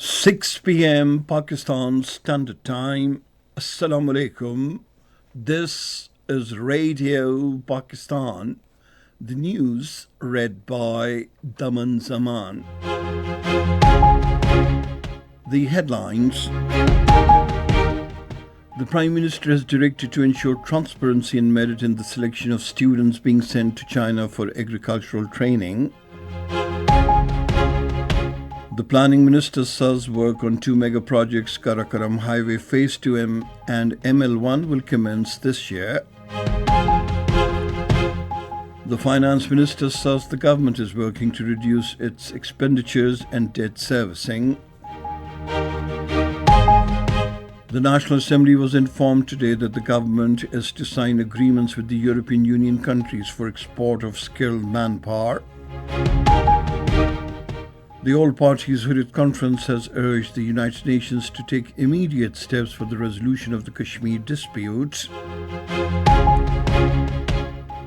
6 p.m. Pakistan Standard Time. Assalamu alaikum. This is Radio Pakistan. The news read by Daman Zaman. The headlines. The Prime Minister has directed to ensure transparency and merit in the selection of students being sent to China for agricultural training. The Planning Minister says work on two mega projects, Karakoram Highway Phase 2 and ML1, will commence this year. The Finance Minister says the government is working to reduce its expenditures and debt servicing. The National Assembly was informed today that the government is to sign agreements with the European Union countries for export of skilled manpower. The All Parties Hurriyat Conference has urged the United Nations to take immediate steps for the resolution of the Kashmir dispute.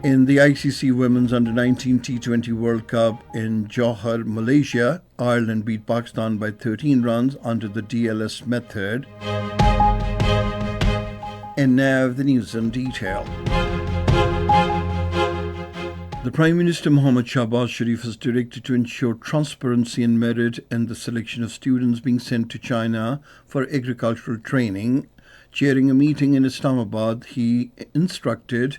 In the ICC Women's Under-19 T20 World Cup in Johor, Malaysia, Ireland beat Pakistan by 13 runs under the DLS method. And now the news in detail. The Prime Minister Mohammad Shahbaz Sharif has directed to ensure transparency and merit in the selection of students being sent to China for agricultural training. Chairing a meeting in Islamabad, he instructed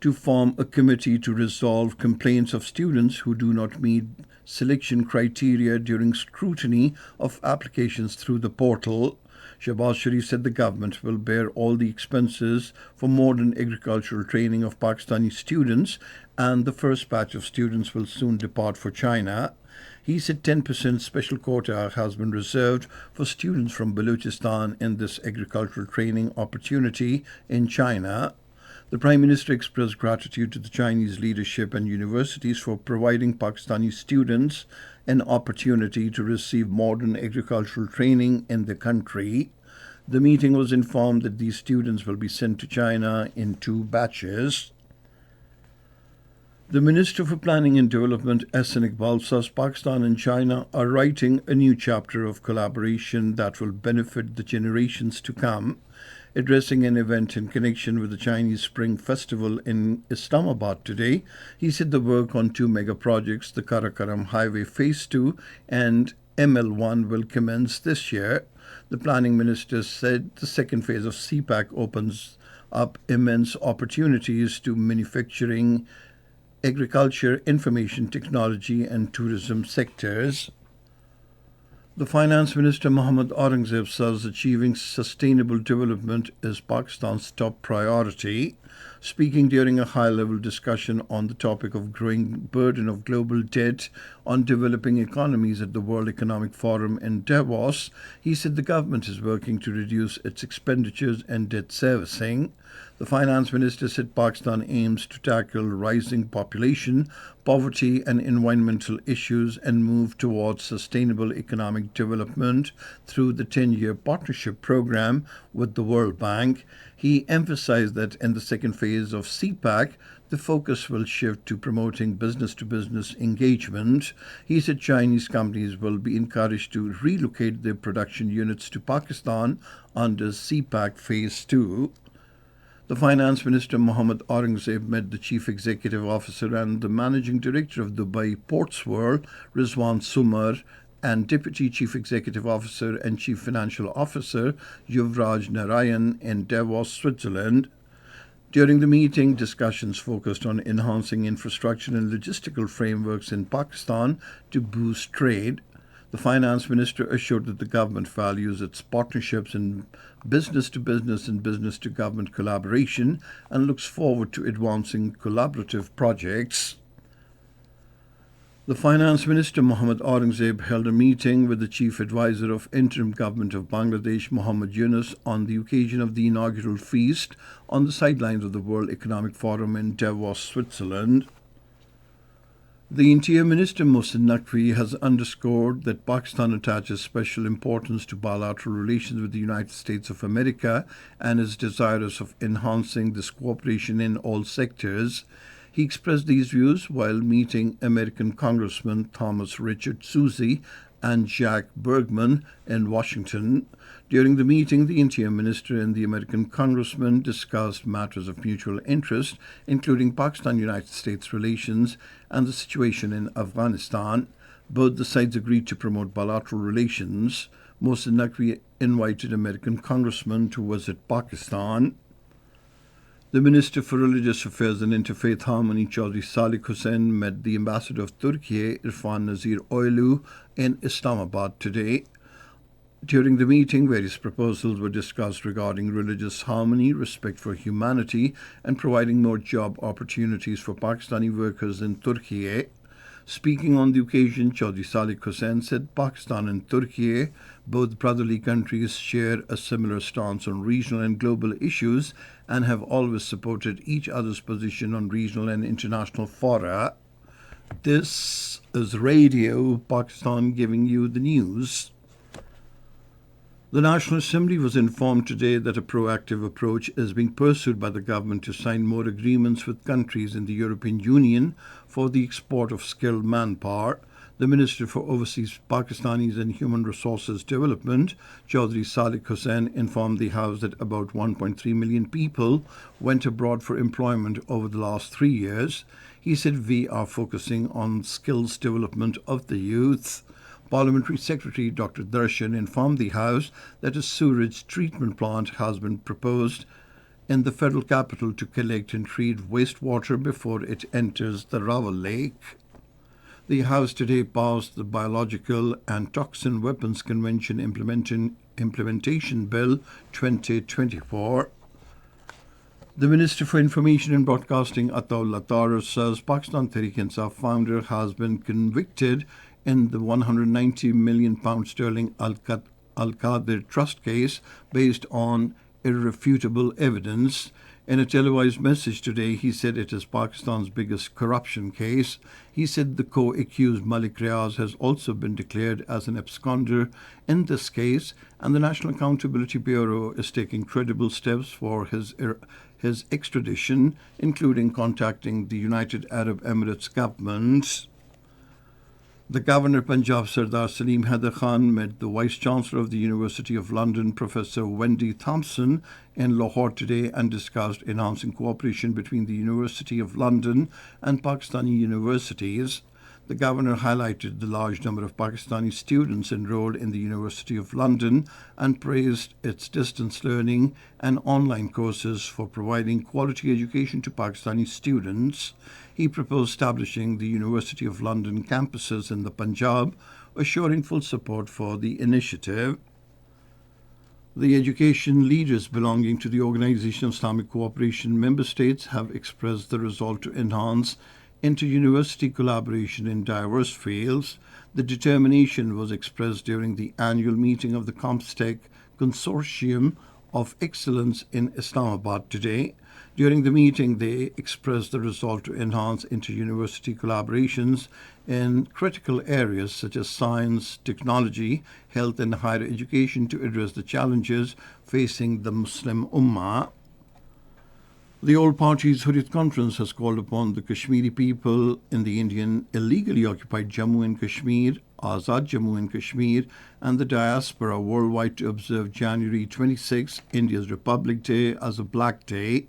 to form a committee to resolve complaints of students who do not meet selection criteria during scrutiny of applications through the portal. Shahbaz Sharif said the government will bear all the expenses for modern agricultural training of Pakistani students, and the first batch of students will soon depart for China. He said 10% special quota has been reserved for students from Balochistan in this agricultural training opportunity in China. The Prime Minister expressed gratitude to the Chinese leadership and universities for providing Pakistani students an opportunity to receive modern agricultural training in the country. The meeting was informed that these students will be sent to China in two batches. The Minister for Planning and Development, Ehsan Iqbal, says Pakistan and China are writing a new chapter of collaboration that will benefit the generations to come. Addressing an event in connection with the Chinese Spring Festival in Islamabad today, he said the work on two mega projects, the Karakoram Highway Phase 2 and ML1, will commence this year. The Planning Minister said the second phase of CPAC opens up immense opportunities to manufacturing, agriculture, information technology and tourism sectors. The Finance Minister Mohammad Aurangzeb says achieving sustainable development is Pakistan's top priority. Speaking during a high-level discussion on the topic of growing burden of global debt on developing economies at the World Economic Forum in Davos, he said the government is working to reduce its expenditures and debt servicing. The Finance Minister said Pakistan aims to tackle rising population, poverty and environmental issues and move towards sustainable economic development through the 10-year partnership program with the World Bank. He emphasized that in the second phase of CPAC, the focus will shift to promoting business-to-business engagement. He said Chinese companies will be encouraged to relocate their production units to Pakistan under CPAC Phase 2. The Finance Minister Mohammad Aurangzeb met the Chief Executive Officer and the Managing Director of Dubai Ports World, Rizwan Sumar, and Deputy Chief Executive Officer and Chief Financial Officer Yuvraj Narayan in Davos, Switzerland. During the meeting, discussions focused on enhancing infrastructure and logistical frameworks in Pakistan to boost trade. The Finance Minister assured that the government values its partnerships in business-to-business and business-to-government collaboration and looks forward to advancing collaborative projects. The Finance Minister Mohammad Aurangzeb held a meeting with the Chief Advisor of Interim Government of Bangladesh, Mohammad Yunus, on the occasion of the inaugural feast on the sidelines of the World Economic Forum in Davos, Switzerland. The Interior Minister Mohsin Naqvi has underscored that Pakistan attaches special importance to bilateral relations with the United States of America and is desirous of enhancing this cooperation in all sectors. He expressed these views while meeting American Congressman Thomas Richard Susie and Jack Bergman in Washington. During the meeting, the Interior Minister and the American Congressman discussed matters of mutual interest, including Pakistan-United States relations and the situation in Afghanistan. Both the sides agreed to promote bilateral relations. Mohsin Naqvi invited American congressmen to visit Pakistan. The Minister for Religious Affairs and Interfaith Harmony, Chaudhry Salik Hussain, met the ambassador of Turkey, Irfan Nazir Oilu, in Islamabad today. During the meeting, various proposals were discussed regarding religious harmony, respect for humanity, and providing more job opportunities for Pakistani workers in Turkey. Speaking on the occasion, Chaudhry Salik Hussain said Pakistan and Turkey, both brotherly countries, share a similar stance on regional and global issues and have always supported each other's position on regional and international fora. This is Radio Pakistan giving you the news. The National Assembly was informed today that a proactive approach is being pursued by the government to sign more agreements with countries in the European Union for the export of skilled manpower. The Minister for Overseas Pakistanis and Human Resources Development, Chaudhry Salik Hussain, informed the House that about 1.3 million people went abroad for employment over the last 3 years. He said, "We are focusing on skills development of the youth." Parliamentary Secretary Dr. Darshan informed the House that a sewage treatment plant has been proposed in the federal capital to collect and treat wastewater before it enters the Rawal Lake. The House today passed the Biological and Toxin Weapons Convention Implementation Bill 2024. The Minister for Information and Broadcasting, Ataullah Tahir, says Pakistan Tehreek-e-Insaf founder has been convicted in the £190 million sterling Al-Qadir Trust case based on irrefutable evidence. In a televised message today, he said it is Pakistan's biggest corruption case. He said the co-accused Malik Riaz has also been declared as an absconder in this case, and the National Accountability Bureau is taking credible steps for his extradition, including contacting the United Arab Emirates government. The Governor Punjab Sardar Salim Haider Khan met the Vice-Chancellor of the University of London, Professor Wendy Thompson, in Lahore today and discussed enhancing cooperation between the University of London and Pakistani universities. The Governor highlighted the large number of Pakistani students enrolled in the University of London and praised its distance learning and online courses for providing quality education to Pakistani students. He proposed establishing the University of London campuses in the Punjab, assuring full support for the initiative. The education leaders belonging to the Organization of Islamic Cooperation member states have expressed the resolve to enhance inter-university collaboration in diverse fields. The determination was expressed during the annual meeting of the CompStech Consortium of Excellence in Islamabad today. During the meeting, they expressed the resolve to enhance inter-university collaborations in critical areas such as science, technology, health and higher education to address the challenges facing the Muslim Ummah. The All Parties Hurriyat Conference has called upon the Kashmiri people in the Indian illegally occupied Jammu and Kashmir, Azad Jammu and Kashmir, and the diaspora worldwide to observe January 26, India's Republic Day, as a Black Day.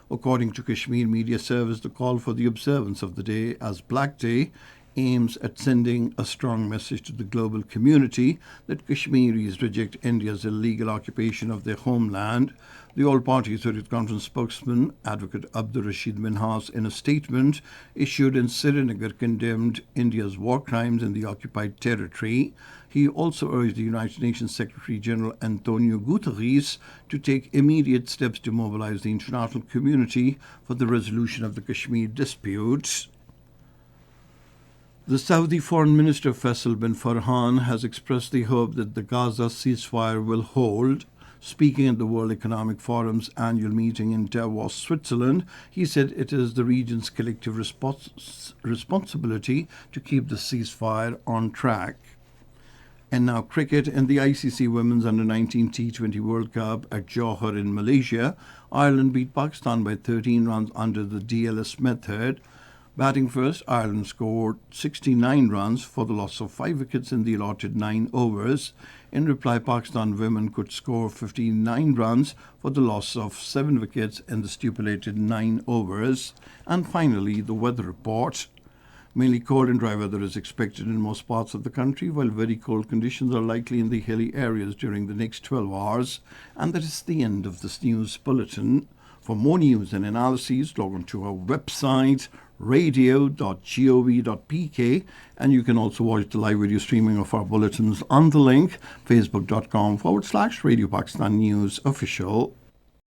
According to Kashmir Media Service, the call for the observance of the day as Black Day aims at sending a strong message to the global community that Kashmiris reject India's illegal occupation of their homeland. The All Parties Hurriyat Conference spokesman, Advocate Abdur Rashid Minhas, in a statement issued in Srinagar, condemned India's war crimes in the occupied territory. He also urged the United Nations Secretary General Antonio Guterres to take immediate steps to mobilize the international community for the resolution of the Kashmir dispute. The Saudi Foreign Minister Faisal bin Farhan has expressed the hope that the Gaza ceasefire will hold. Speaking at the World Economic Forum's annual meeting in Davos, Switzerland, he said it is the region's collective responsibility to keep the ceasefire on track. And now cricket. In the ICC Women's Under-19 T20 World Cup at Johor in Malaysia, Ireland beat Pakistan by 13 runs under the DLS method. Batting first, Ireland scored 69 runs for the loss of 5 wickets in the allotted 9 overs. In reply, Pakistan women could score 59 runs for the loss of 7 wickets in the stipulated 9 overs. And finally, the weather report. Mainly cold and dry weather is expected in most parts of the country, while very cold conditions are likely in the hilly areas during the next 12 hours. And that is the end of this news bulletin. For more news and analyses, log on to our website, radio.gov.pk, and you can also watch the live video streaming of our bulletins on the link facebook.com/Radio Pakistan News Official.